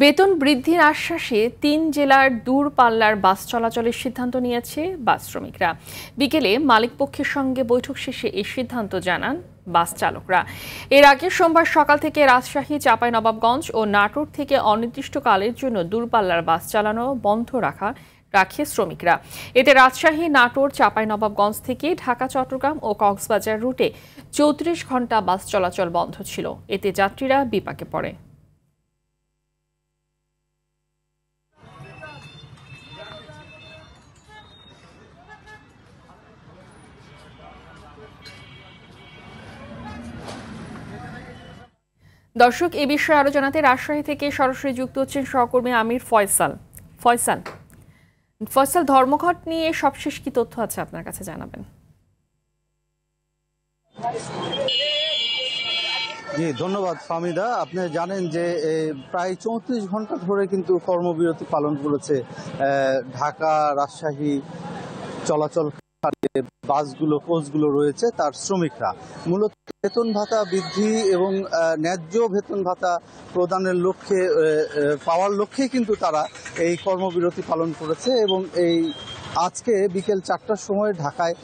বেতন বৃদ্ধির আশ্বাসে ৩ জেলার দূরপাল্লার বাস চলাচলের সিদ্ধান্ত নিয়েছে বাস শ্রমিকরা। বিকেলে মালিকপক্ষের সঙ্গে বৈঠক শেষে এই সিদ্ধান্ত জানান বাস চালকরা। এর আগে সোমবার সকাল থেকে রাজশাহী, চাঁপাইনবাবগঞ্জ ও নাটোর থেকে অনির্দিষ্টকালের জন্য দূরপাল্লার বাস চালানো বন্ধ রাখে শ্রমিকরা। এতে রাজশাহী, নাটোর, চাঁপাইনবাবগঞ্জ থেকে ঢাকা, চট্টগ্রাম ও কক্সবাজার রুটে ৩৪ ঘণ্টা বাস চলাচল বন্ধ ছিল। এতে যাত্রীরা বিপাকে পড়ে। দর্শক, এ বিষয়ে আরো জানাতে রাজশাহী থেকে সরাসরি যুক্ত হচ্ছেন সহকর্মী আমির ফয়সাল। ফয়সাল, ধর্মঘট নিয়ে সবশেষ কি তথ্য আছে আপনার কাছে জানাবেন? জি, ধন্যবাদ ফাহমিদা। আপনি জানেন যে প্রায় ৩৪ ঘন্টা ধরে কিন্তু কর্মবিরতি পালন করেছে ঢাকা, রাজশাহী চলাচল বাসগুলো, কোচগুলো রয়েছে তার শ্রমিকরা। মূলত বেতন ভাতা বৃদ্ধি এবং ন্যায্য বেতন ভাতা প্রদানের লক্ষ্যে পাওয়ার লক্ষ্যে কিন্তু তারা এই কর্মবিরতি পালন করেছে। এবং এই আজকে বিকেল ৪টার সময় ঢাকায়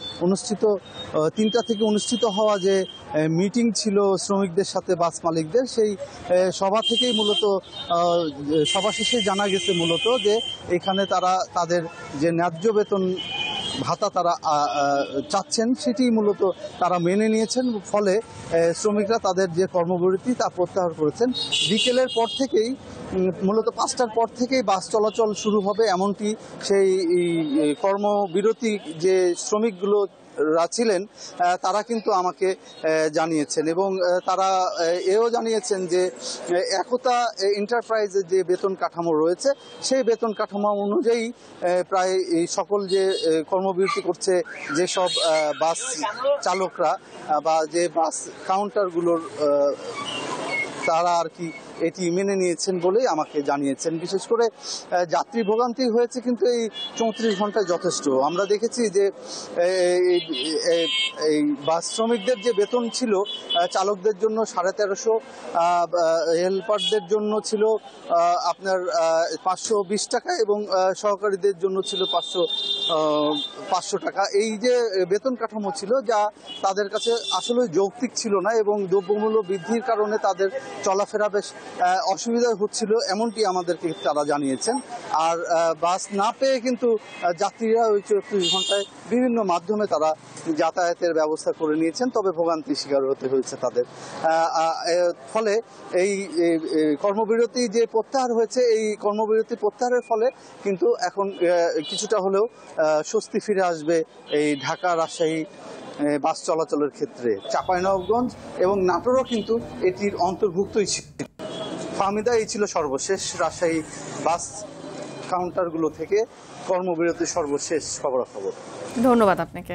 ৩টা থেকে অনুষ্ঠিত হওয়া যে মিটিং ছিল শ্রমিকদের সাথে বাস মালিকদের, সেই সভা থেকেই মূলত সভা শেষে জানা গেছে মূলত যে এখানে তারা তাদের যে ন্যায্য বেতন ভাতা তারা চাচ্ছেন সেটি মূলত তারা মেনে নিয়েছেন। ফলে শ্রমিকরা তাদের যে কর্মবিরতি তা প্রত্যাহার করেছেন। বিকেলের পর থেকেই মূলত ৫টার পর থেকেই বাস চলাচল শুরু হবে, এমনটি সেই কর্মবিরতি যে শ্রমিকগুলো ছিলেন তারা কিন্তু আমাকে জানিয়েছেন। এবং তারা এও জানিয়েছেন যে একতা এন্টারপ্রাইজের যে বেতন কাঠামো রয়েছে সেই বেতন কাঠামো অনুযায়ী প্রায় সকল যে কর্মবিরতি করছে যেসব বাস চালকরা বা যে বাস কাউন্টারগুলোর তারা আর কি এটি মেনে নিয়েছেন বলেই আমাকে জানিয়েছেন। বিশেষ করে যাত্রী ভোগান্তি হয়েছে কিন্তু এই ৩৪ ঘন্টায় যথেষ্ট। আমরা দেখেছি যে এই বাস শ্রমিকদের যে বেতন ছিল চালকদের জন্য ১৩৫০, হেল্পারদের জন্য ছিল আপনার ৫২০ টাকা এবং সহকারীদের জন্য ছিল ৫০০ টাকা। এই যে বেতন কাঠামো ছিল যা তাদের কাছে আসলে যৌক্তিক ছিল না এবং দ্রব্যমূল্য বৃদ্ধির কারণে তাদের চলাফেরা বেশ অসুবিধা হচ্ছিল, এমনটি আমাদেরকে তারা জানিয়েছেন। আর বাস না পেয়ে কিন্তু যাত্রীরা ওই ৩৪ ঘন্টায় বিভিন্ন মাধ্যমে তারা যাতায়াতের ব্যবস্থা করে নিয়েছেন, তবে ভোগান্তির শিকার হতে হয়েছে তাদের। ফলে এই কর্মবিরতি যে প্রত্যাহার হয়েছে, এই কর্মবিরতি প্রত্যাহারের ফলে কিন্তু এখন কিছুটা হলেও স্বস্তি ফিরে আসবে এই ঢাকা, রাজশাহী বাস চলাচলের ক্ষেত্রে। চাঁপাইনবাবগঞ্জ এবং নাটোরও কিন্তু এটির অন্তর্ভুক্তই ছিল। ফাহমিদা, এই ছিল সর্বশেষ রাজশাহী বাস কাউন্টারগুলো থেকে কর্মবিরতির সর্বশেষ খবরাখবর। ধন্যবাদ আপনাকে।